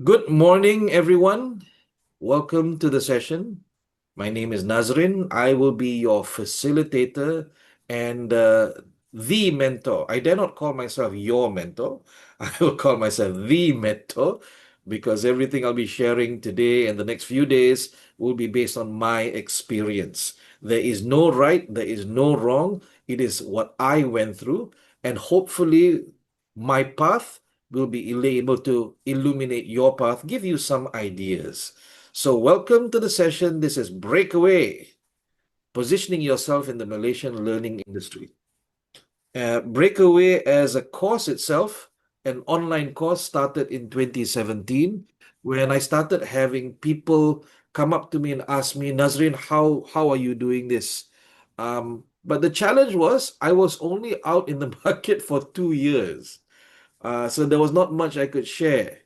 Good morning, everyone. Welcome to the session. My name is Nazrin. I will be your facilitator and the mentor. I dare not call myself your mentor. I will call myself the mentor because everything I'll be sharing today and the next few days will be based on my experience. There is no right, there is no wrong. It is what I went through, and hopefully, my path will be able to illuminate your path, give you some ideas. So, welcome to the session. This is Breakaway, positioning yourself in the Malaysian learning industry. Breakaway as a course itself, an online course started in 2017 when I started having people come up to me and ask me, Nazrin, how are you doing this? But the challenge was I was only out in the market for 2 years. So there was not much I could share.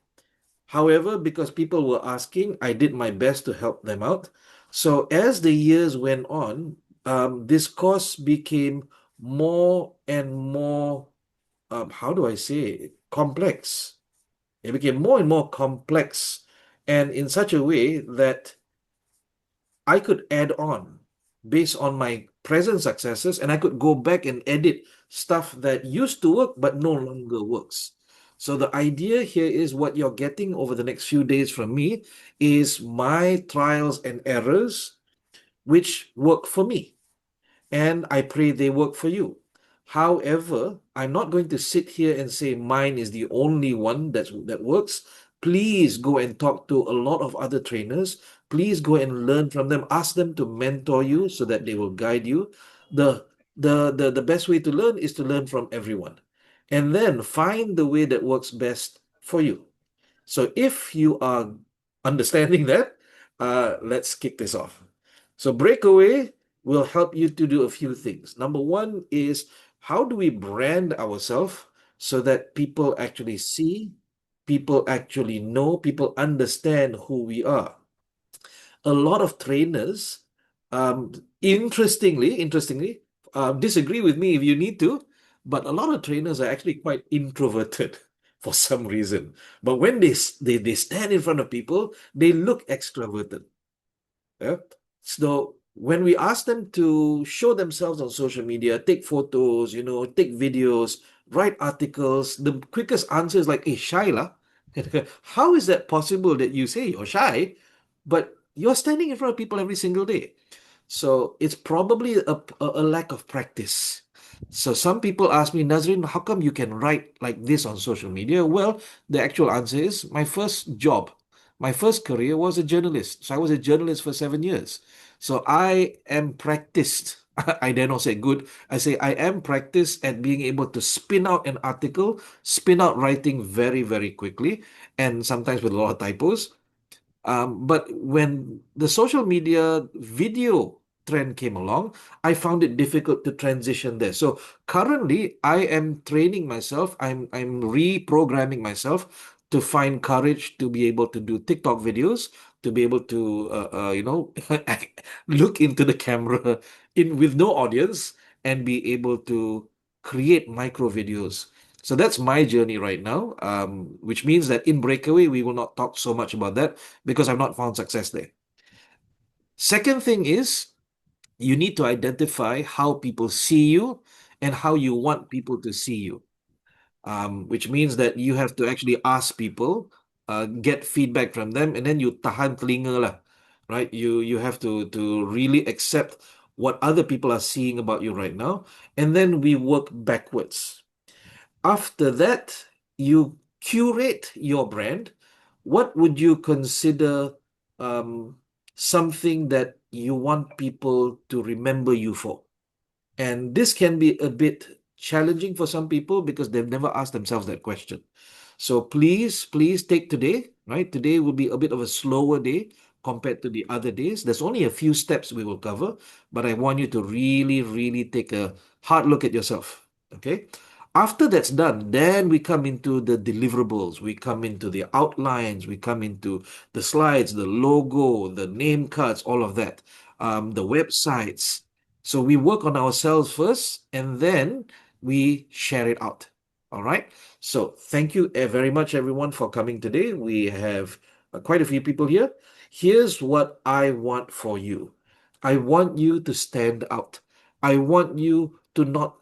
However, because people were asking, I did my best to help them out. So as the years went on, this course became more and more, how do I say, complex. It became more and more complex, and in such a way that I could add on based on my present successes, and I could go back and edit stuff that used to work but no longer works. So the idea here is what you're getting over the next few days from me is my trials and errors, which work for me, and I pray they work for you. However, I'm not going to sit here and say mine is the only one that works. Please go and talk to a lot of other trainers. Please go and learn from them. Ask them to mentor you so that they will guide you. The the best way to learn is to learn from everyone. And then find the way that works best for you. So if you are understanding that, let's kick this off. So Breakaway will help you to do a few things. Number one is how do we brand ourselves so that people actually see, people actually know, people understand who we are. A lot of trainers, um, interestingly, disagree with me if you need to, but a lot of trainers are actually quite introverted for some reason. But when they stand in front of people, they look extroverted. Yeah. So when we ask them to show themselves on social media, take photos, take videos, write articles, the quickest answer is like, hey, shy lah. How is that possible that you say you're shy, but you're standing in front of people every single day? So it's probably a lack of practice. So some people ask me, Nazrin, how come you can write like this on social media? Well, the actual answer is my first job, my first career was a journalist. So I was a journalist for 7 years. So I am practiced. I dare not say good. I say I am practiced at being able to spin out an article, spin out writing very, very quickly, and sometimes with a lot of typos. But when the social media video trend came along, I found it difficult to transition there. So currently, I am training myself. I'm reprogramming myself to find courage to be able to do TikTok videos, to be able to look into the camera in with no audience and be able to create micro videos. So that's my journey right now, which means that in Breakaway, we will not talk so much about that because I've not found success there. Second thing is you need to identify how people see you and how you want people to see you, which means that you have to actually ask people, get feedback from them, and then you tahan telinga lah, right? You have to really accept what other people are seeing about you right now, and then we work backwards. After that, you curate your brand. What would you consider um, something that you want people to remember you for? And this can be a bit challenging for some people because they've never asked themselves that question. So please take today, right? Today will be a bit of a slower day compared to the other days. There's only a few steps we will cover, but I want you to really, really take a hard look at yourself. Okay. After that's done, then we come into the deliverables, we come into the outlines, we come into the slides, the logo, the name cards, all of that, the websites. So we work on ourselves first and then we share it out. All right. So thank you very much, everyone, for coming today. We have quite a few people here. Here's what I want for you. I want you to stand out. I want you to not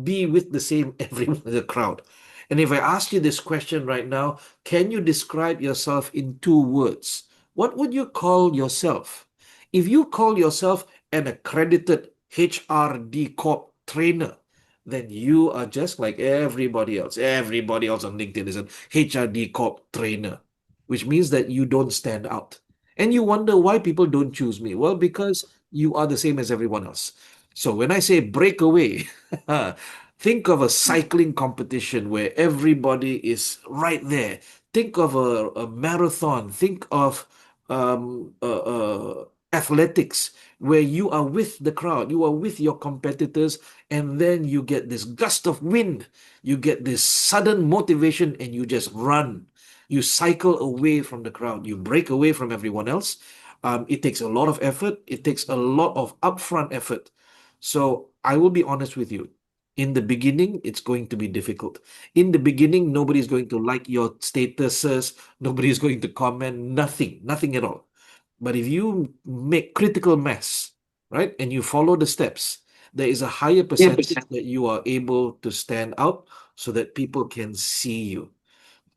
be with the same everyone in the crowd. And if I ask you this question right now, can you describe yourself in 2 words? What would you call yourself? If you call yourself an accredited HRD Corp trainer, then you are just like everybody else. Everybody else on LinkedIn is an HRD Corp trainer, which means that you don't stand out. And you wonder why people don't choose me. Well, because you are the same as everyone else. So when I say breakaway, think of a cycling competition where everybody is right there. Think of a marathon. Think of athletics where you are with the crowd, you are with your competitors, and then you get this gust of wind, you get this sudden motivation, and you just run. You cycle away from the crowd, you break away from everyone else. It takes a lot of effort, it takes a lot of upfront effort. So I will be honest with you. In the beginning, it's going to be difficult. In the beginning, nobody's going to like your statuses, nobody's going to comment, nothing, nothing at all. But if you make critical mass, right, and you follow the steps, there is a higher percentage that you are able to stand out so that people can see you,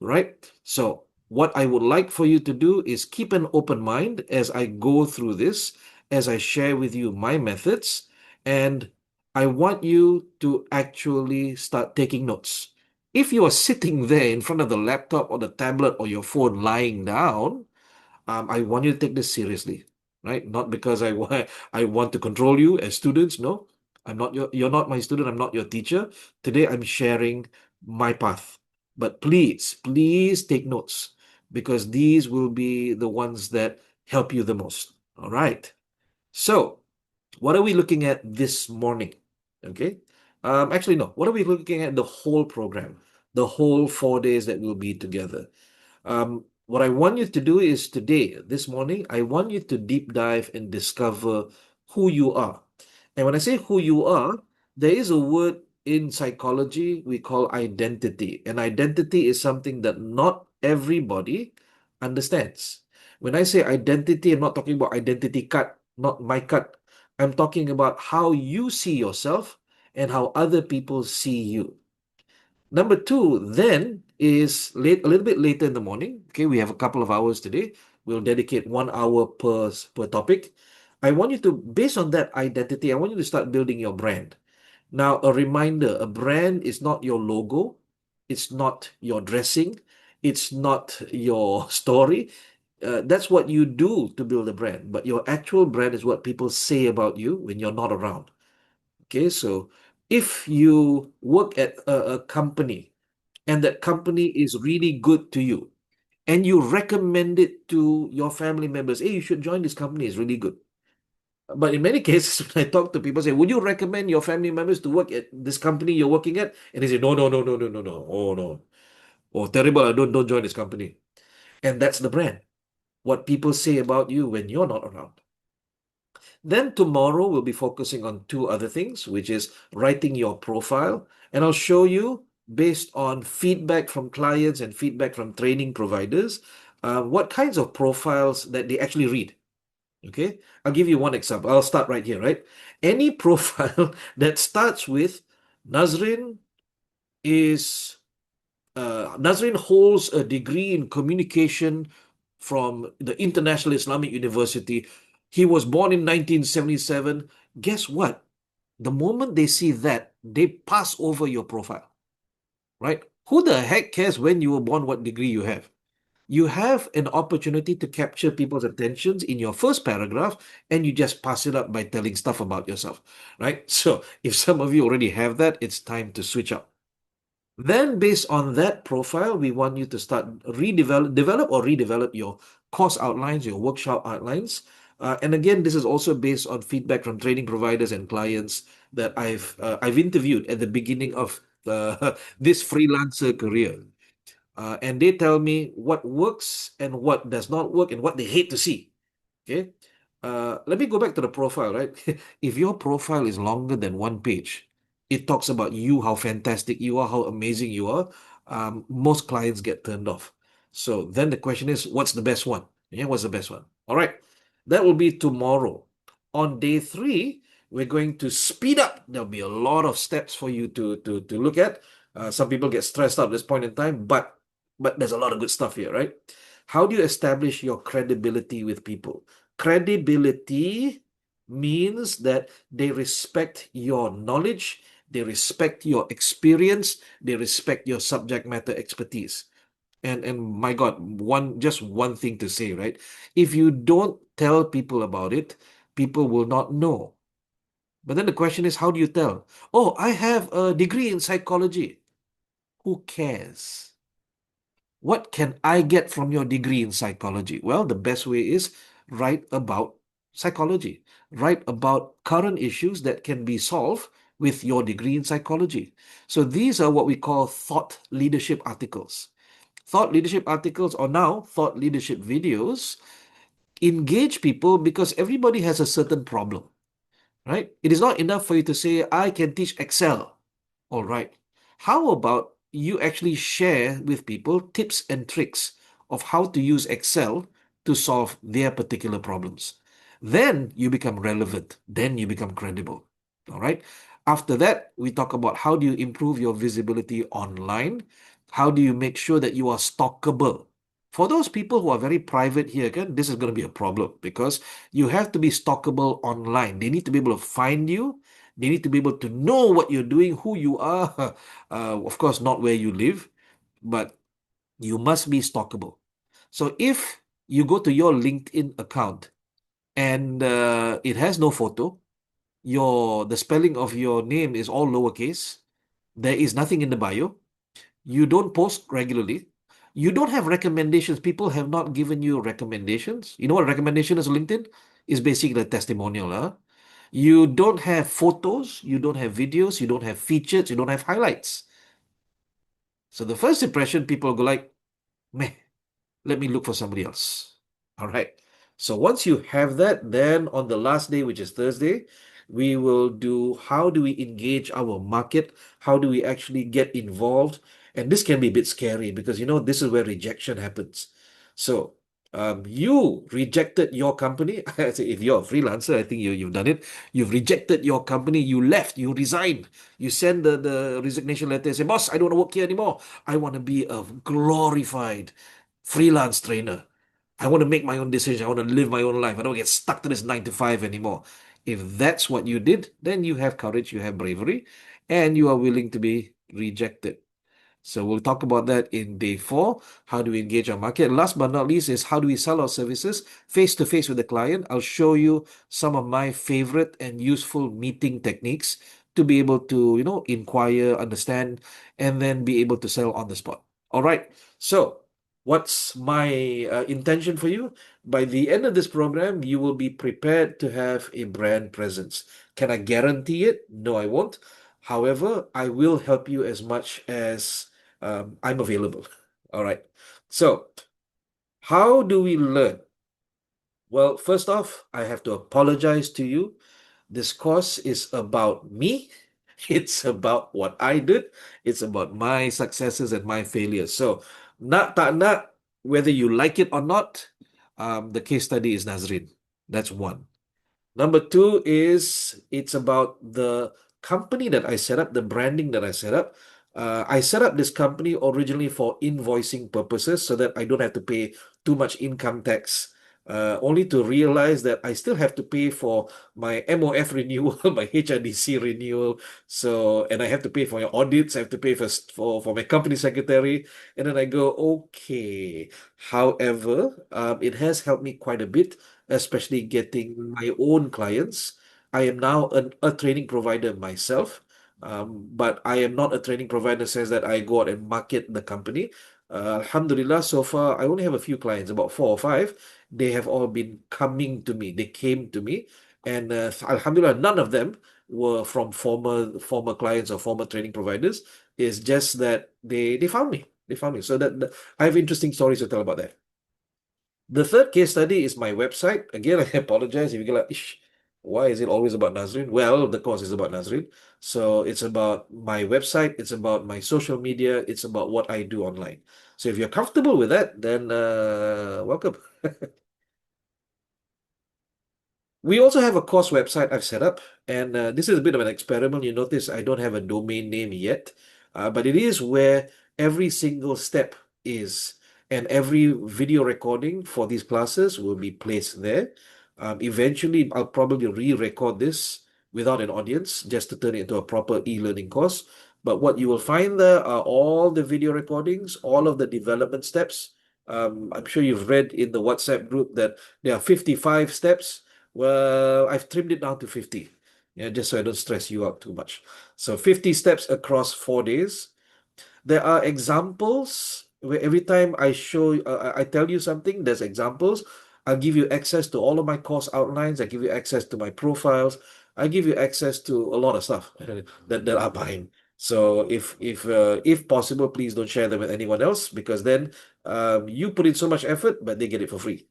right? So, what I would like for you to do is keep an open mind as I go through this, as I share with you my methods, and I want you to actually start taking notes. If you are sitting there in front of the laptop or the tablet or your phone lying down, I want you to take this seriously, right? Not because I want to control you as students. No, you're not my student. I'm not your teacher. Today I'm sharing my path. But please, please take notes because these will be the ones that help you the most. All right. So, what are we looking at this morning? Okay. Actually, no. What are we looking at the whole program? The whole 4 days that we'll be together. What I want you to do is today, this morning, I want you to deep dive and discover who you are. And when I say who you are, there is a word in psychology we call identity. And identity is something that not everybody understands. When I say identity, I'm not talking about identity card, not my card. I'm talking about how you see yourself and how other people see you. Number two, then is late a little bit later in the morning. Okay, we have a couple of hours today. We'll dedicate 1 hour per topic. I want you to, based on that identity, I want you to start building your brand. Now, a reminder, a brand is not your logo, it's not your dressing, it's not your story. That's what you do to build a brand, but your actual brand is what people say about you when you're not around. Okay, so if you work at a company and that company is really good to you and you recommend it to your family members, hey, you should join this company, it's really good. But in many cases, when I talk to people, say, would you recommend your family members to work at this company you're working at? And they say, no, no, no, no, no, no, no. Oh, no. Oh, terrible. Don't join this company. And that's the brand. What people say about you when you're not around. Then tomorrow we'll be focusing on two other things, which is writing your profile. And I'll show you, based on feedback from clients and feedback from training providers, what kinds of profiles that they actually read. Okay, I'll give you one example. I'll start right here, right? Any profile that starts with Nazrin is Nazrin holds a degree in communication from the International Islamic University. He was born in 1977. Guess what? The moment they see that, they pass over your profile, right? Who the heck cares when you were born, what degree you have? You have an opportunity to capture people's attentions in your first paragraph, and you just pass it up by telling stuff about yourself, right? So if some of you already have that, it's time to switch up. Then, based on that profile, we want you to start develop or redevelop your course outlines, your workshop outlines. And again, this is also based on feedback from training providers and clients that I've interviewed at the beginning of this freelancer career. And they tell me what works and what does not work and what they hate to see. Okay. Let me go back to the profile, right? If your profile is longer than one page, it talks about you, how fantastic you are, how amazing you are, most clients get turned off. So then the question is, what's the best one? Yeah, what's the best one? All right, that will be tomorrow. On day three, we're going to speed up. There'll be a lot of steps for you to look at. Some people get stressed out at this point in time, but there's a lot of good stuff here, right? How do you establish your credibility with people? Credibility means that they respect your knowledge, they respect your experience, they respect your subject matter expertise. And my God, just one thing to say, right? If you don't tell people about it, people will not know. But then the question is, how do you tell? Oh, I have a degree in psychology. Who cares? What can I get from your degree in psychology? Well, the best way is write about psychology, write about current issues that can be solved with your degree in psychology. So these are what we call thought leadership articles. Thought leadership articles, or now thought leadership videos, engage people because everybody has a certain problem, right? It is not enough for you to say, I can teach Excel. All right. How about you actually share with people tips and tricks of how to use Excel to solve their particular problems? Then you become relevant. Then you become credible. All right. After that, we talk about how do you improve your visibility online? How do you make sure that you are stalkable? For those people who are very private here, again, this is going to be a problem because you have to be stalkable online. They need to be able to find you. They need to be able to know what you're doing, who you are. Of course, not where you live, but you must be stalkable. So if you go to your LinkedIn account and it has no photo, the spelling of your name is all lowercase, there is nothing in the bio, you don't post regularly, you don't have recommendations. People have not given you recommendations. You know what a recommendation is on LinkedIn? Is basically a testimonial. Huh? You don't have photos, you don't have videos, you don't have features, you don't have highlights. So the first impression, people go like, meh, let me look for somebody else. All right. So once you have that, then on the last day, which is Thursday, we will do how do we engage our market? How do we actually get involved? And this can be a bit scary because, this is where rejection happens. So you rejected your company. If you're a freelancer, I think you've done it. You've rejected your company. You left. You resigned. You send the resignation letter and say, boss, I don't want to work here anymore. I want to be a glorified freelance trainer. I want to make my own decision. I want to live my own life. I don't get stuck to this 9 to 5 anymore. If that's what you did, then you have courage, you have bravery, and you are willing to be rejected. So we'll talk about that in day 4. How do we engage our market? Last but not least is how do we sell our services face to face with the client? I'll show you some of my favorite and useful meeting techniques to be able to, inquire, understand, and then be able to sell on the spot. All right. So what's my intention for you? By the end of this program, you will be prepared to have a brand presence. Can I guarantee it? No, I won't. However, I will help you as much as I'm available. All right. So, how do we learn? Well, first off, I have to apologize to you. This course is about me. It's about what I did. It's about my successes and my failures. So, nak tak nak, whether you like it or not, the case study is Nazrin. That's one. Number 2 is it's about the company that I set up, the branding that I set up. I set up this company originally for invoicing purposes so that I don't have to pay too much income tax. Only to realize that I still have to pay for my MOF renewal, my HRDC renewal. So, and I have to pay for your audits. I have to pay for my company secretary. And then I go, okay. However, it has helped me quite a bit, especially getting my own clients. I am now a training provider myself, but I am not a training provider in the sense that I go out and market the company. Alhamdulillah, so far I only have a few clients, about 4 or 5. They have all been coming to me. They came to me, and Alhamdulillah, none of them were from former clients or former training providers. It's just that they found me. They found me. So that I have interesting stories to tell about that. The third case study is my website. Again, I apologize if you get like, ish, Why is it always about Nazrin? Well, the course is about Nazrin. So it's about my website, it's about my social media, it's about what I do online. So if you're comfortable with that, then welcome. We also have a course website I've set up, and this is a bit of an experiment. You notice I don't have a domain name yet, but it is where every single step is, and every video recording for these classes will be placed there. Eventually, I'll probably re-record this without an audience just to turn it into a proper e-learning course. But what you will find there are all the video recordings, all of the development steps. I'm sure you've read in the WhatsApp group that there are 55 steps. Well, I've trimmed it down to 50. Yeah, just so I don't stress you out too much. So 50 steps across 4 days. There are examples where every time I tell you something, there's examples. I'll give you access to all of my course outlines. I give you access to my profiles. I give you access to a lot of stuff that are behind. So if possible, please don't share them with anyone else, because then you put in so much effort, but they get it for free.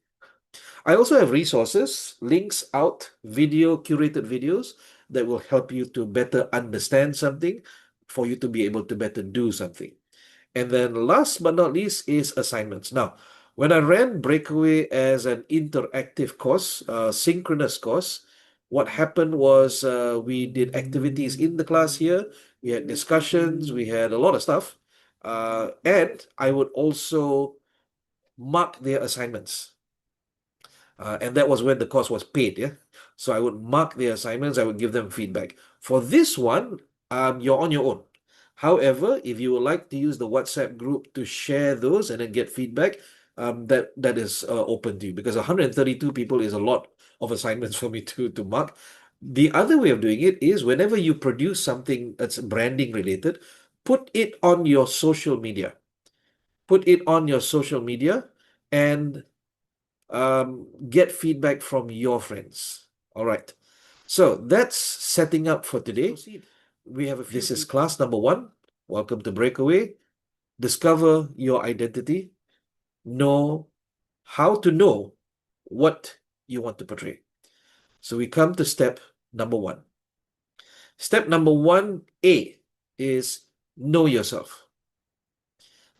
I also have resources, links out, curated videos that will help you to better understand something, for you to be able to better do something. And then last but not least is assignments. Now, when I ran BreakAway as an interactive course, synchronous course, what happened was we did activities in the class here, we had discussions, we had a lot of stuff, and I would also mark their assignments. And that was when the course was paid, yeah. So I would mark the assignments, I would give them feedback. For this one, you're on your own. However, if you would like to use the WhatsApp group to share those and then get feedback, that is open to you, because 132 people is a lot of assignments for me to mark. The other way of doing it is whenever you produce something that's branding related, put it on your social media. Put it on your social media and get feedback from your friends. All right. So that's setting up for today. We have this is class number 1. Welcome to BreakAway. Discover your identity. Know how to know what you want to portray. So we come to step number 1. Step number 1A is know yourself.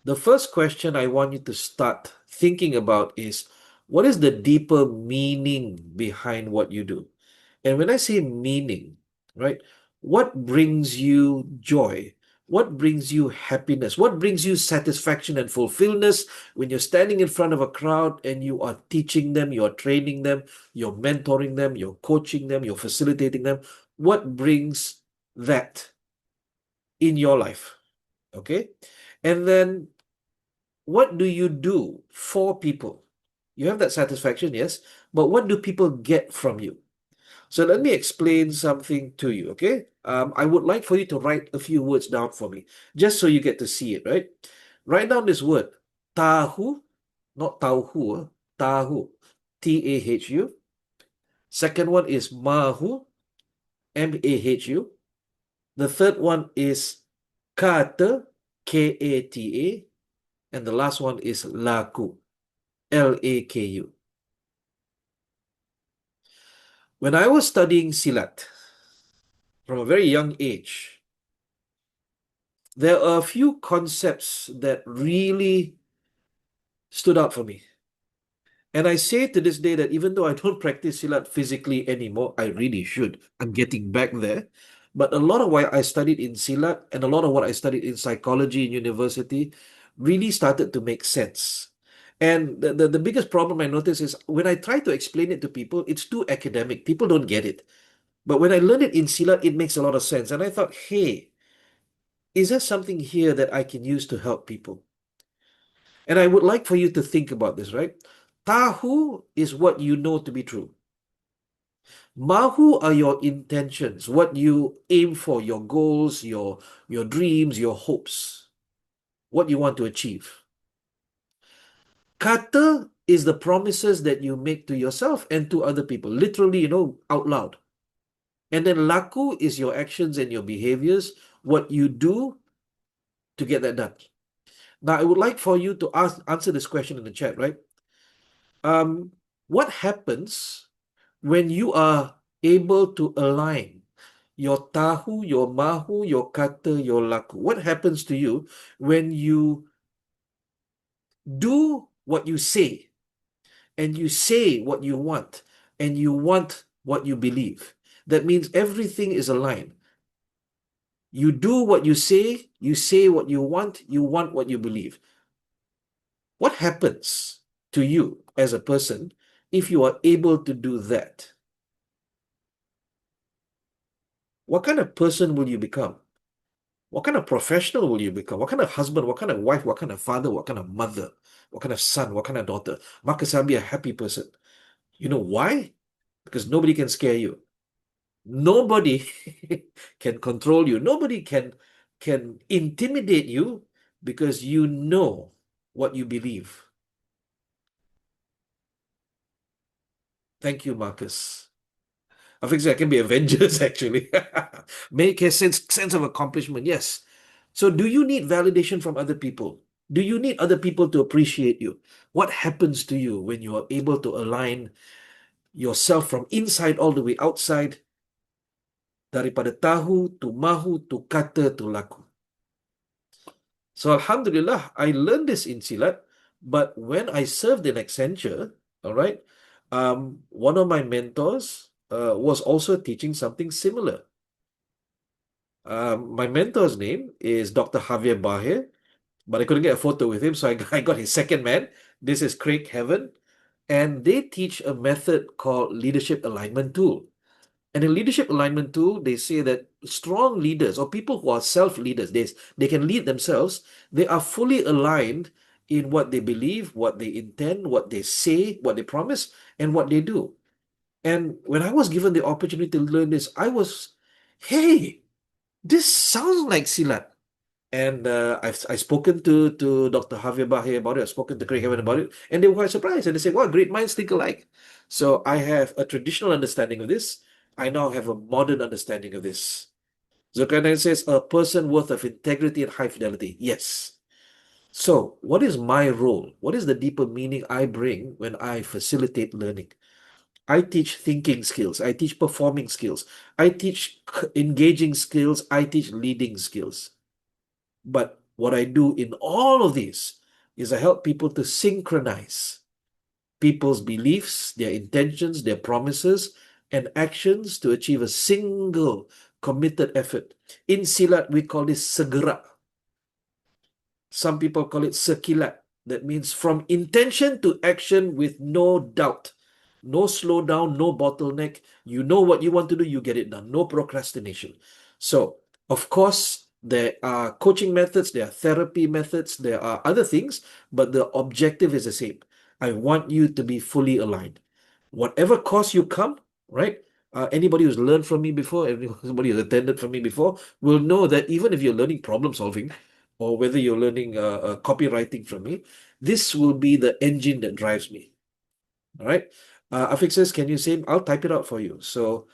The first question I want you to start thinking about is, what is the deeper meaning behind what you do? And when I say meaning, right, what brings you joy? What brings you happiness? What brings you satisfaction and fulfillment when you're standing in front of a crowd and you are teaching them, you're training them, you're mentoring them, you're coaching them, you're facilitating them? What brings that in your life? Okay. And then what do you do for people? You have that satisfaction, yes, but what do people get from you? So let me explain something to you, okay? I would like for you to write a few words down for me, just so you get to see it, right? Write down this word, tahu, not tauhu, tahu, T-A-H-U. Second one is mahu, M-A-H-U. The third one is kata, K-A-T-A. And the last one is laku, L-A-K-U. When I was studying Silat from a very young age, there are a few concepts that really stood out for me. And I say to this day that even though I don't practice Silat physically anymore, I really should. I'm getting back there. But a lot of what I studied in Silat and a lot of what I studied in psychology in university really started to make sense. And the biggest problem I notice is when I try to explain it to people, it's too academic. People don't get it. But when I learned it in Silat, it makes a lot of sense. And I thought, hey, is there something here that I can use to help people? And I would like for you to think about this, right? Tahu is what you know to be true. Mahu are your intentions, what you aim for, your goals, your dreams, your hopes, what you want to achieve. Kata is the promises that you make to yourself and to other people, literally, out loud. And then laku is your actions and your behaviors, what you do to get that done. Now, I would like for you to answer this question in the chat, right? What happens when you are able to align your tahu, your mahu, your kata, your laku. What happens to you when you do what you say, and you say what you want, and you want what you believe? That means everything is aligned. You do what you say what you want what you believe. What happens to you as a person if you are able to do that? What kind of person will you become? What kind of professional will you become? What kind of husband? What kind of wife? What kind of father? What kind of mother? What kind of son? What kind of daughter? Marcus, I'll be a happy person. You know why? Because nobody can scare you. Nobody can control you. Nobody can intimidate you because you know what you believe. Thank you, Marcus. I think I can be Avengers actually. Make a sense of accomplishment. Yes. So do you need validation from other people? Do you need other people to appreciate you? What happens to you when you are able to align yourself from inside all the way outside, daripada tahu to mahu to kata to laku? So Alhamdulillah, I learned this in Silat, but when I served in Accenture, all right, one of my mentors was also teaching something similar. My mentor's name is Dr. Javier Bahir, but I couldn't get a photo with him, so I got his second man. This is Craig Heaven, and they teach a method called leadership alignment tool. And in leadership alignment tool, they say that strong leaders or people who are self-leaders, they can lead themselves, they are fully aligned in what they believe, what they intend, what they say, what they promise, and what they do. And when I was given the opportunity to learn this, I was, hey, this sounds like Silat. And I've spoken to Dr. Javier Bahir about it. I've spoken to Craig Heaven about it, and they were quite surprised. And they said, "Wow, great minds think alike." So I have a traditional understanding of this. I now have a modern understanding of this. Zulkarnain says, "A person worth of integrity and high fidelity." Yes. So, what is my role? What is the deeper meaning I bring when I facilitate learning? I teach thinking skills. I teach performing skills. I teach engaging skills. I teach leading skills. But what I do in all of these is I help people to synchronize people's beliefs, their intentions, their promises, and actions to achieve a single committed effort. In Silat, we call this segera. Some people call it sekilat. That means from intention to action with no doubt. No slowdown, no bottleneck. You know what you want to do, you get it done. No procrastination. So, of course, there are coaching methods, there are therapy methods, there are other things, but the objective is the same. I want you to be fully aligned. Whatever course you come, right? Anybody who's learned from me before, anybody who's attended from me before, will know that even if you're learning problem solving, or whether you're learning copywriting from me, this will be the engine that drives me. All right. Afiq says, can you say, I'll type it out for you. So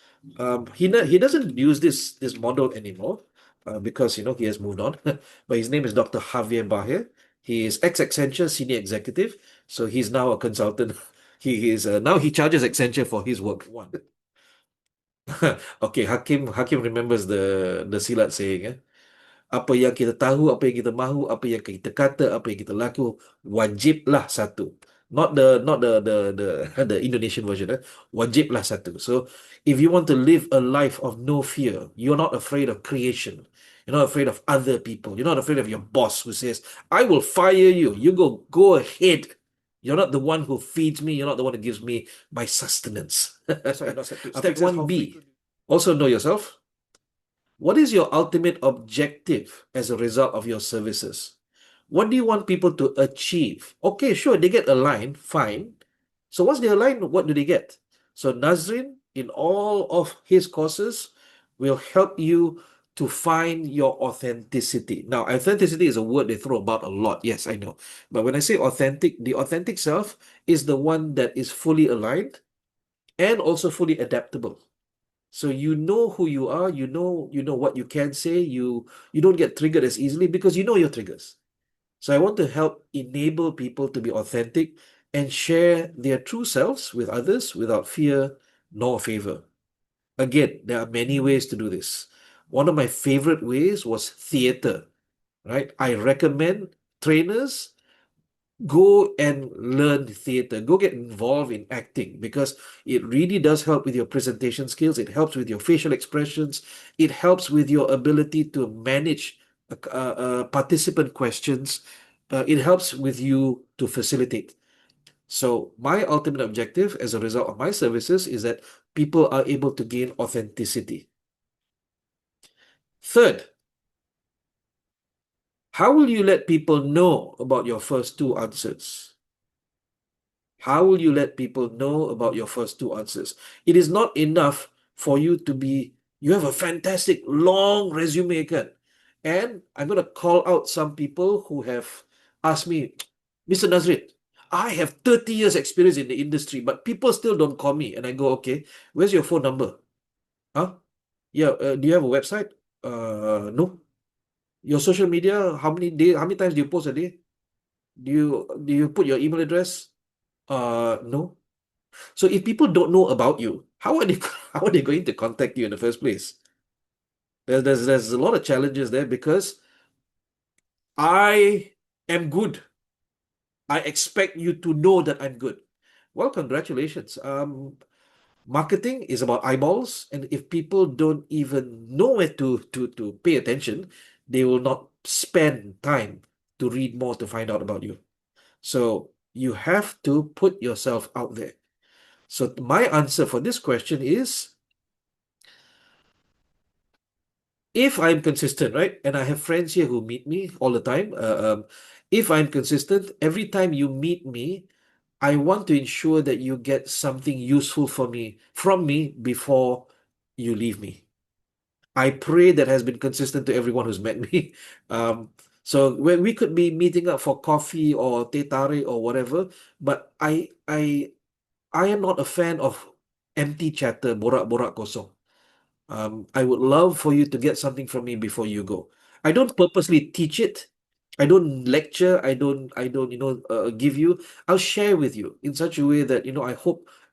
he doesn't use this model anymore because he has moved on. But his name is Dr. Javier Bahir. He is ex-Accenture senior executive. So he's now a consultant. He is now he charges Accenture for his work. One. Okay, Hakim remembers the Silat saying, eh? Apa yang kita tahu, apa yang kita mahu, apa yang kita kata, apa yang kita laku, wajiblah satu. Not the the Indonesian version. Wajiblah satu. So if you want to live a life of no fear, you're not afraid of creation. You're not afraid of other people. You're not afraid of your boss who says, I will fire you. You go ahead. You're not the one who feeds me. You're not the one who gives me my sustenance. Step 1B. Also know yourself. What is your ultimate objective as a result of your services? What do you want people to achieve? Okay, sure, they get aligned, fine. So once they align, what do they get? So Nazrin, in all of his courses, will help you to find your authenticity. Now, authenticity is a word they throw about a lot. Yes, I know. But when I say authentic, the authentic self is the one that is fully aligned and also fully adaptable. So you know who you are, you know what you can say, you don't get triggered as easily because you know your triggers. So I want to help enable people to be authentic and share their true selves with others without fear nor favor. Again, there are many ways to do this. One of my favorite ways was theater, right? I recommend trainers go and learn theater, go get involved in acting because it really does help with your presentation skills. It helps with your facial expressions. It helps with your ability to manage participant questions. It helps with you to facilitate. So, my ultimate objective as a result of my services is that people are able to gain authenticity. Third, how will you let people know about your first two answers? How will you let people know about your first two answers? It is not enough for you to be, you have a fantastic long resume, kan? And I'm going to call out some people who have asked me, Mr. Nazrin, I have 30 years experience in the industry, but people still don't call me. And I go, okay, where's your phone number? Huh? Yeah, do you have a website? No. Your social media, how many times do you post a day? Do you put your email address? No. So if people don't know about you, how are they how are they going to contact you in the first place? There's a lot of challenges there because I am good. I expect you to know that I'm good. Well, congratulations. Marketing is about eyeballs, and if people don't even know where to pay attention, they will not spend time to read more to find out about you. So you have to put yourself out there. So my answer for this question is if I'm consistent, right? And I have friends here who meet me all the time. If I'm consistent, every time you meet me, I want to ensure that you get something useful for me from me before you leave me. I pray that has been consistent to everyone who's met me. Um, so when we could be meeting up for coffee or teh tarik or whatever, but I am not a fan of empty chatter, borak-borak kosong. I would love for you to get something from me before you go. I don't purposely teach it. I don't lecture. I don't, give you. I'll share with you in such a way that,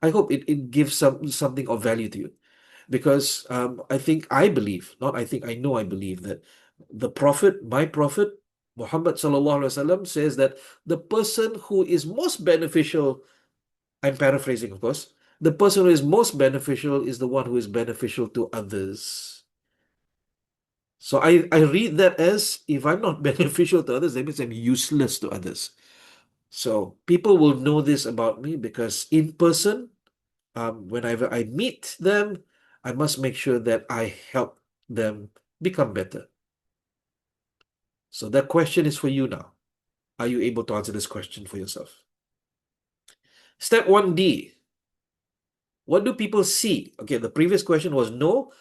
I hope it gives something of value to you. Because I believe, not I think, I know I believe that the Prophet, my Prophet, Muhammad sallallahu alaihi wasallam says that the person who is most beneficial, I'm paraphrasing, of course, the person who is most beneficial is the one who is beneficial to others. So I read that as if I'm not beneficial to others, that means I'm useless to others. So people will know this about me because in person, whenever I meet them, I must make sure that I help them become better. So that question is for you now. Are you able to answer this question for yourself? Step 1D. What do people see? Okay, the previous question was no.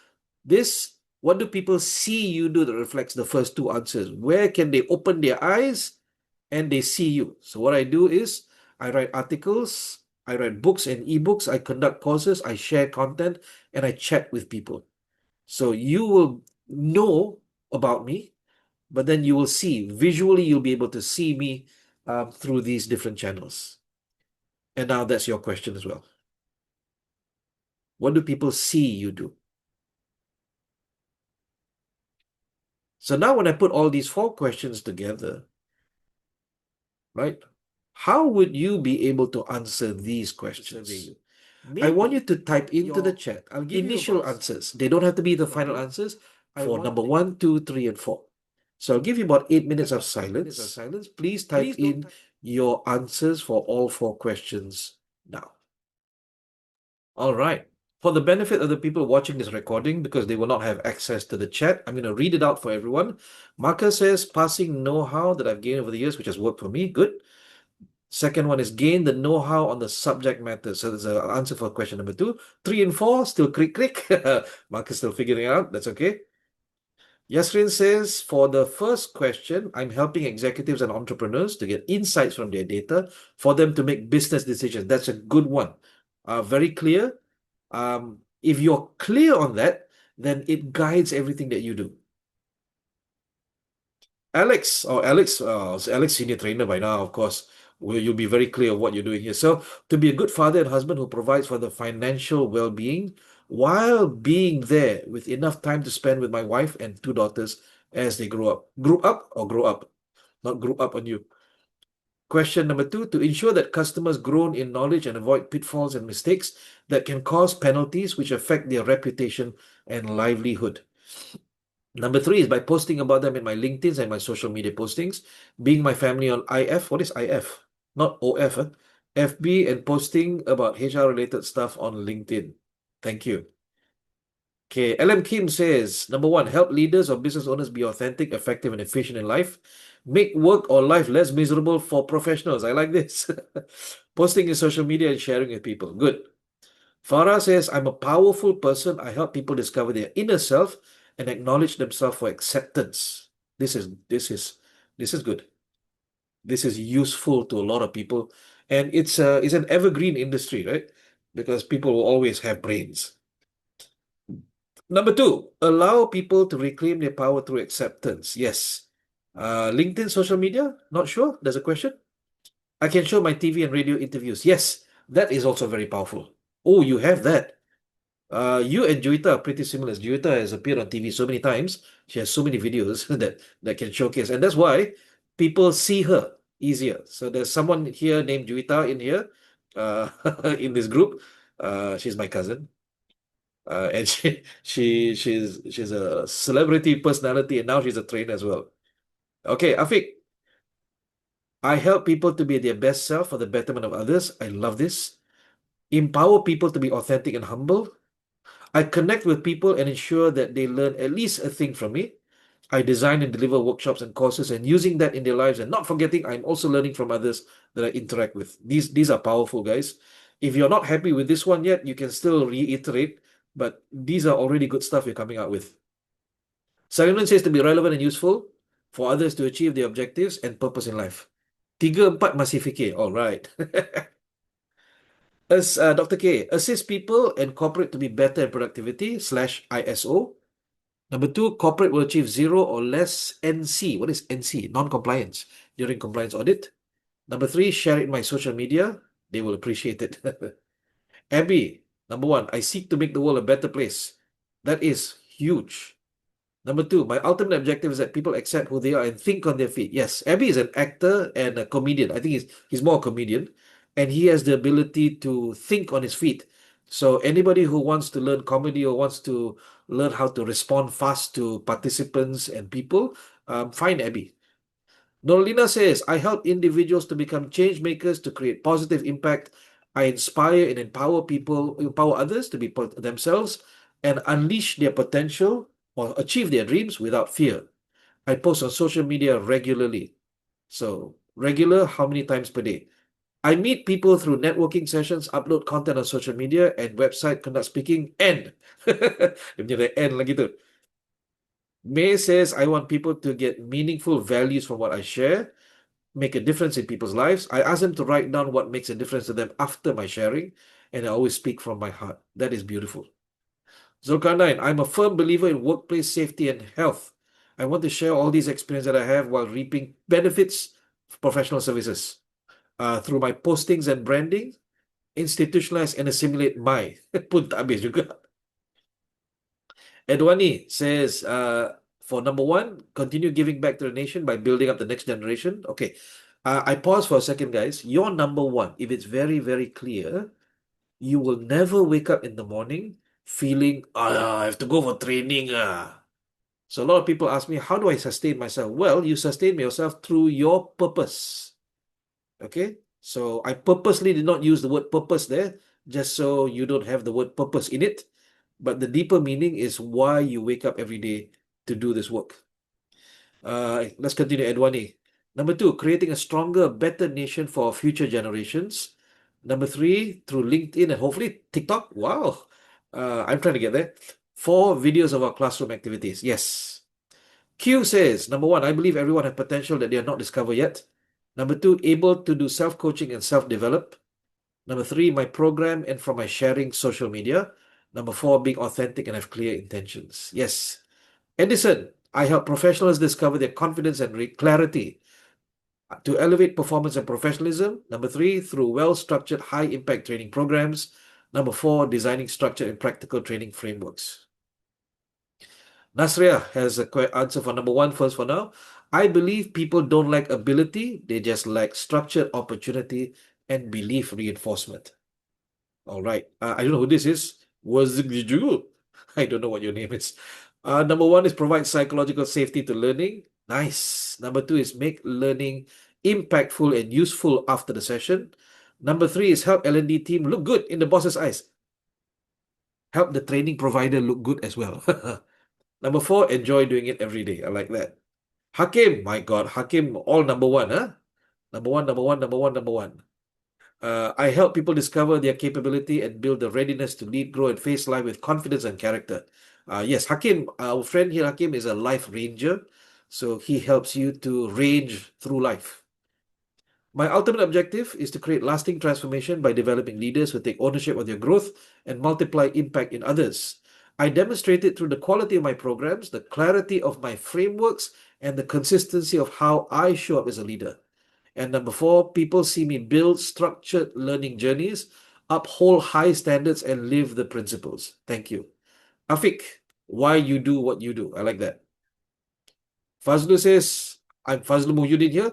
What do people see you do that reflects the first two answers? Where can they open their eyes and they see you? So what I do is I write articles, I write books and ebooks, I conduct courses, I share content, and I chat with people. So you will know about me, but then you will see, visually, you'll be able to see me through these different channels. And now that's your question as well. What do people see you do? So now when I put all these four questions together, right, how would you be able to answer these questions? I want you to type into the chat initial answers. They don't have to be the final answers for number 1, 2, 3, and 4. So I'll give you about 8 minutes of silence. Please type in your answers for all four questions now. All right. For the benefit of the people watching this recording, because they will not have access to the chat, I'm going to read it out for everyone. Marcus says, passing know-how that I've gained over the years, which has worked for me. Good. Second one is gain the know-how on the subject matter. So there's an answer for question number 2. 3 and 4, still crick. Marcus still figuring it out. That's okay. Yasrin says, for the first question, I'm helping executives and entrepreneurs to get insights from their data for them to make business decisions. That's a good one. Very clear. If you're clear on that, then it guides everything that you do. Alex, senior trainer by now, of course. You'll be very clear what you're doing here. So, to be a good father and husband who provides for the financial well-being while being there with enough time to spend with my wife and two daughters as they grow up. Grew up or grow up? Not grew up on you. Question number two, to ensure that customers grow in knowledge and avoid pitfalls and mistakes that can cause penalties which affect their reputation and livelihood. Number three is by posting about them in my LinkedIn's and my social media postings, being my family on IF. What is IF? Not OF, huh? FB, and posting about HR related stuff on LinkedIn. Thank you. Okay, LM Kim says, number one, help leaders or business owners be authentic, effective, and efficient in life. Make work or life less miserable for professionals. I like this. Posting in social media and sharing with people. Good. Farah says, I'm a powerful person. I help people discover their inner self and acknowledge themselves for acceptance. This is good. This is useful to a lot of people. And it's an evergreen industry, right? Because people will always have brains. Number two, allow people to reclaim their power through acceptance. Yes. LinkedIn, social media? Not sure. There's a question. I can show my TV and radio interviews. Yes, that is also very powerful. Oh, you have that. You and Juita are pretty similar. Juita has appeared on TV so many times. She has so many videos that can showcase. And that's why people see her easier. So there's someone here named Juita in here, in this group. She's my cousin. And she's a celebrity personality, and now she's a trainer as well. Okay, Afiq, I help people to be their best self for the betterment of others. I love this. Empower people to be authentic and humble. I connect with people and ensure that they learn at least a thing from me. I design and deliver workshops and courses and using that in their lives and not forgetting I'm also learning from others that I interact with. These are powerful, guys. If you're not happy with this one yet, you can still reiterate, but these are already good stuff you're coming out with. Simon says to be relevant and useful for others to achieve their objectives and purpose in life. 3, 4 masih fikir. All right. As Dr. K, assist people and corporate to be better in productivity / ISO. Number 2, corporate will achieve 0 or less NC. What is NC? Non-compliance during compliance audit. Number 3, share it in my social media. They will appreciate it. Abby, number 1, I seek to make the world a better place. That is huge. Number 2, my ultimate objective is that people accept who they are and think on their feet. Yes, Abby is an actor and a comedian. I think he's more a comedian, and he has the ability to think on his feet. So anybody who wants to learn comedy or wants to learn how to respond fast to participants and people, find Abby. Norlina says, I help individuals to become change makers to create positive impact. I inspire and empower others to be themselves and unleash their potential or achieve their dreams without fear. I post on social media regularly. So, regular, how many times per day? I meet people through networking sessions, upload content on social media and website, conduct speaking, and dia punya ada and lagi tu. May says, I want people to get meaningful values from what I share, make a difference in people's lives. I ask them to write down what makes a difference to them after my sharing, and I always speak from my heart. That is beautiful. Zulkarnain, I'm a firm believer in workplace safety and health. I want to share all these experiences that I have while reaping benefits of professional services through my postings and branding, institutionalize and assimilate my pun tak habis juga. Edwani says, for number 1, continue giving back to the nation by building up the next generation. Okay, I pause for a second, guys. Your number 1, if it's very, very clear, you will never wake up in the morning feeling, I have to go for training. So a lot of people ask me, how do I sustain myself? Well, you sustain yourself through your purpose. Okay, so I purposely did not use the word purpose there, just so you don't have the word purpose in it. But the deeper meaning is why you wake up every day to do this work. Let's continue, Edwani. Number 2, creating a stronger, better nation for future generations. Number 3, through LinkedIn and hopefully TikTok. Wow, I'm trying to get there. 4, videos of our classroom activities. Yes. Q says, number 1, I believe everyone has potential that they are not discovered yet. Number 2, able to do self-coaching and self-develop. Number 3, my program and from my sharing social media. Number 4, being authentic and have clear intentions. Yes. Edison, I help professionals discover their confidence and clarity to elevate performance and professionalism. Number 3, through well-structured, high-impact training programs. Number 4, designing structured and practical training frameworks. Nasria has a answer for number 1 first for now. I believe people don't lack ability, they just lack structured opportunity and belief reinforcement. All right. I don't know who this is. Was it you? I don't know what your name is. Number 1 is provide psychological safety to learning. Nice. Number 2 is make learning impactful and useful after the session. Number 3 is help L&D team look good in the boss's eyes. Help the training provider look good as well. Number 4, enjoy doing it every day. I like that. Hakim, my God, Hakim, all number 1, huh? Number 1, number 1, number 1, number 1. I help people discover their capability and build the readiness to lead, grow, and face life with confidence and character. Yes, Hakim, our friend here, Hakim, is a life ranger. So he helps you to range through life. My ultimate objective is to create lasting transformation by developing leaders who take ownership of their growth and multiply impact in others. I demonstrate it through the quality of my programs, the clarity of my frameworks, and the consistency of how I show up as a leader. And number 4, people see me build structured learning journeys, uphold high standards, and live the principles. Thank you. Afiq, why you do what you do? I like that. Fazlu says, I'm Fazlu Muhyiddin here.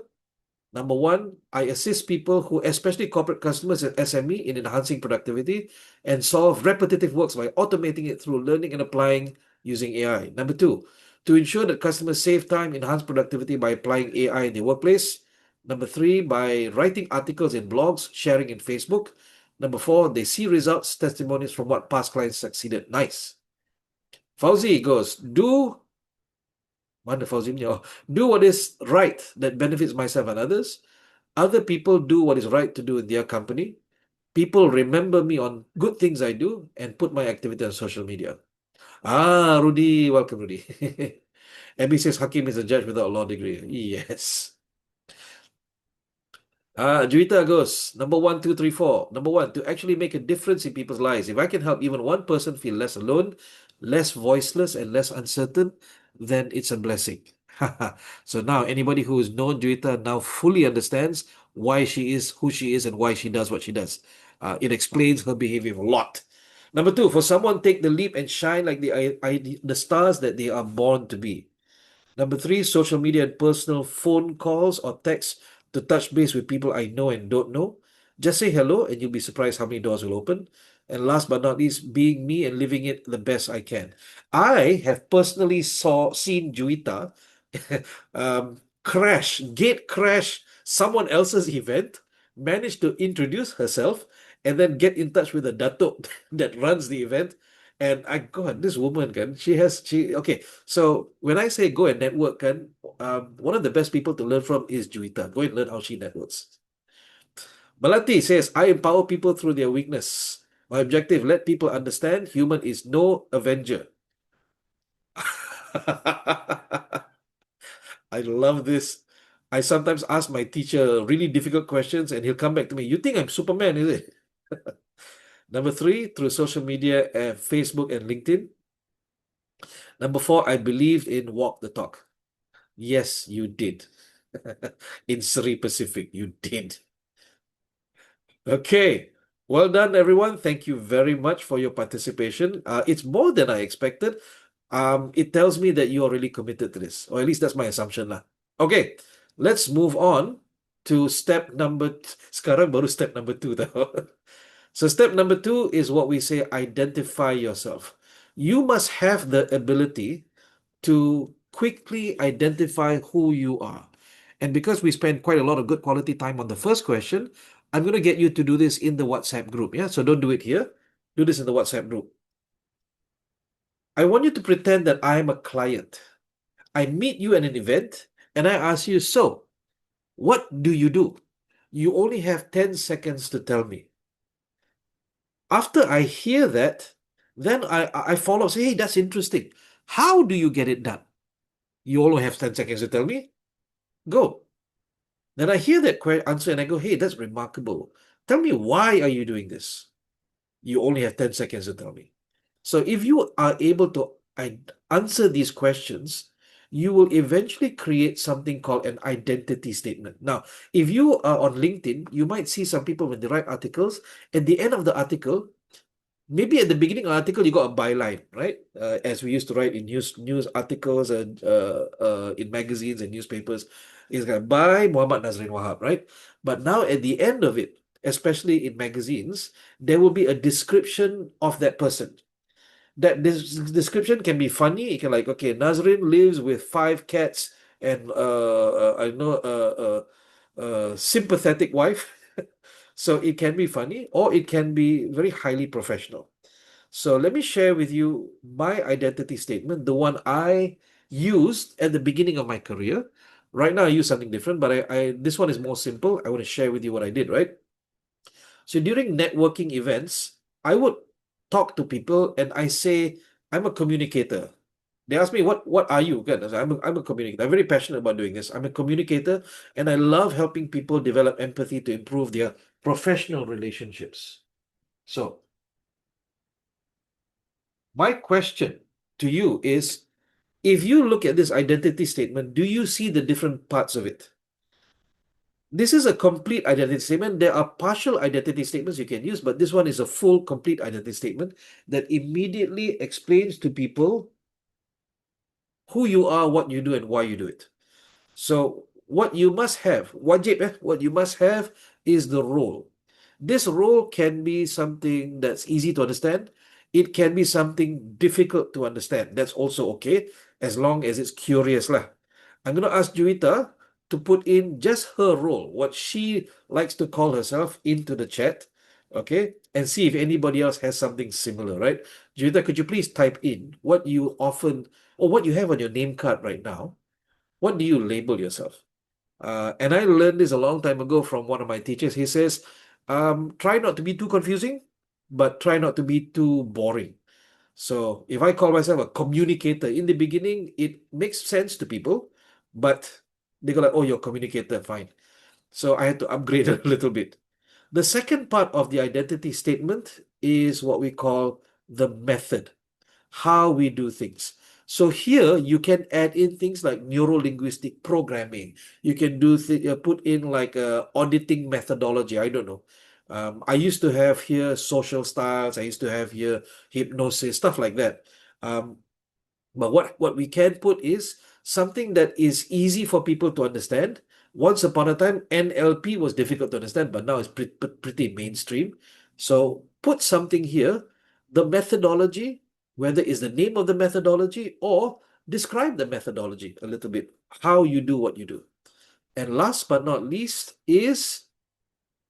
Number 1, I assist people who, especially corporate customers and SME, in enhancing productivity and solve repetitive works by automating it through learning and applying using AI. Number 2, to ensure that customers save time, enhance productivity by applying AI in their workplace. Number 3, by writing articles in blogs, sharing in Facebook. Number 4, they see results, testimonies from what past clients succeeded. Nice. Fauzi goes, do what is right that benefits myself and others. Other people do what is right to do in their company. People remember me on good things I do and put my activity on social media. Rudy, welcome, Rudy. Abby says Hakim is a judge without a law degree. Yes. Juita goes, number 1, 2, 3, 4. Number 1, to actually make a difference in people's lives. If I can help even one person feel less alone, less voiceless, and less uncertain, then it's a blessing. So now anybody who has known Juita now fully understands why she is who she is and why she does what she does. It explains her behavior a lot. Number 2, for someone take the leap and shine like the stars that they are born to be. Number 3, social media and personal phone calls or texts to touch base with people I know and don't know. Just say hello and you'll be surprised how many doors will open. And last but not least, being me and living it the best I can. I have personally seen Juita gate crash someone else's event, manage to introduce herself, and then get in touch with the datuk that runs the event. And God, this woman, okay. So when I say go and network, one of the best people to learn from is Juita. Go and learn how she networks. Balati says, I empower people through their weakness. My objective, let people understand human is no avenger. I love this. I sometimes ask my teacher really difficult questions and he'll come back to me. You think I'm Superman, is it? Number 3, through social media, Facebook and LinkedIn. Number 4, I believed in walk the talk. Yes, you did. In Sri Pacific, you did. Okay. Well done, everyone. Thank you very much for your participation. It's more than I expected. It tells me that you are really committed to this, or at least that's my assumption lah. Okay, let's move on to step number. Sekarang baru step number 2 tau. So step number 2 is what we say, identify yourself. You must have the ability to quickly identify who you are. And because we spent quite a lot of good quality time on the first question, I'm going to get you to do this in the WhatsApp group. Yeah, so don't do it here. Do this in the WhatsApp group. I want you to pretend that I'm a client. I meet you at an event and I ask you, so what do you do? You only have 10 seconds to tell me. After I hear that, then I follow, say, hey, that's interesting. How do you get it done? You only have 10 seconds to tell me. Go. Then I hear that answer and I go, hey, that's remarkable. Tell me, why are you doing this? You only have 10 seconds to tell me. So if you are able to answer these questions, you will eventually create something called an identity statement. Now, if you are on LinkedIn, you might see some people when they write articles, at the end of the article, maybe at the beginning of the article you got a byline, right? As we used to write in news articles and in magazines and newspapers, it's got by Mohd Nadzrin Wahab, right? But now at the end of it, especially in magazines, there will be a description of that person. That this description can be funny. It can like, okay, Nazrin lives with 5 cats and I know sympathetic wife. So it can be funny or it can be very highly professional. So let me share with you my identity statement, the one I used at the beginning of my career. Right now I use something different, but I this one is more simple. I want to share with you what I did, right? So during networking events, I would talk to people and I say, I'm a communicator. They ask me, what are you? Good. I say, I'm a communicator. I'm very passionate about doing this. I'm a communicator and I love helping people develop empathy to improve their professional relationships. So my question to you is, if you look at this identity statement, do you see the different parts of it? This is a complete identity statement. There are partial identity statements you can use, but this one is a full, complete identity statement that immediately explains to people who you are, what you do, and why you do it. So what you must have, wajib, what you must have is the role. This role can be something that's easy to understand. It can be something difficult to understand. That's also okay, as long as it's curious lah. I'm going to ask Juwita to put in just her role, what she likes to call herself, into the chat, okay? And see if anybody else has something similar, right? Juwita, could you please type in what you often, or what you have on your name card right now? What do you label yourself? And I learned this a long time ago from one of my teachers. He says, try not to be too confusing, but try not to be too boring. So if I call myself a communicator, in the beginning, it makes sense to people, but they go like, oh, you're a communicator, fine. So I had to upgrade a little bit. The second part of the identity statement is what we call the method, how we do things. So here you can add in things like neuro-linguistic programming. You can do put in like auditing methodology. I don't know. I used to have here social styles. I used to have here hypnosis, stuff like that. Um, but what we can put is something that is easy for people to understand. Once upon a time, NLP was difficult to understand, but now it's pretty mainstream. So put something here, the methodology, whether it's the name of the methodology or describe the methodology a little bit, how you do what you do. And last but not least is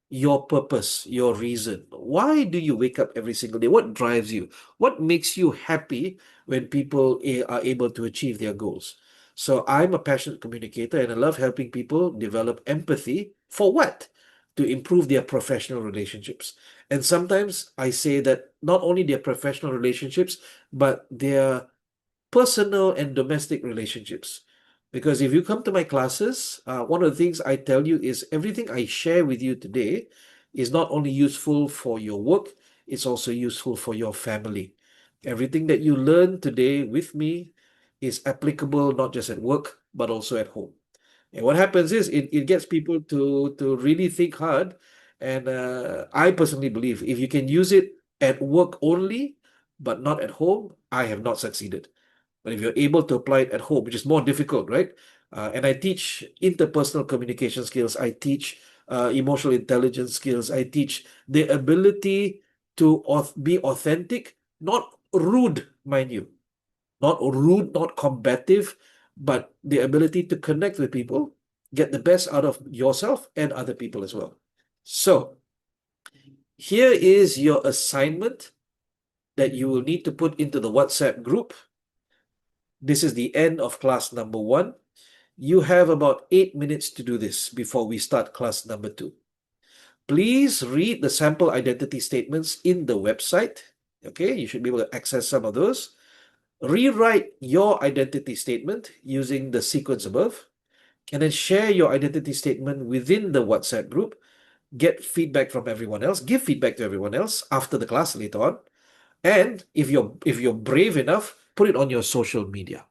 your purpose, your reason. Why do you wake up every single day? What drives you? What makes you happy when people are able to achieve their goals? So I'm a passionate communicator and I love helping people develop empathy for what? To improve their professional relationships. And sometimes I say that not only their professional relationships, but their personal and domestic relationships. Because if you come to my classes, one of the things I tell you is everything I share with you today is not only useful for your work, it's also useful for your family. Everything that you learn today with me is applicable not just at work, but also at home. And what happens is it gets people to really think hard. And I personally believe if you can use it at work only, but not at home, I have not succeeded. But if you're able to apply it at home, which is more difficult, right? And I teach interpersonal communication skills. I teach emotional intelligence skills. I teach the ability to be authentic, not rude, mind you, not rude, not combative, but the ability to connect with people, get the best out of yourself and other people as well. So here is your assignment that you will need to put into the WhatsApp group. This is the end of class number 1. You have about 8 minutes to do this before we start class number 2. Please read the sample identity statements in the website. Okay, you should be able to access some of those. Rewrite your identity statement using the sequence above, and then share your identity statement within the WhatsApp group. Get feedback from everyone else. Give feedback to everyone else after the class later on. And if you're brave enough, put it on your social media.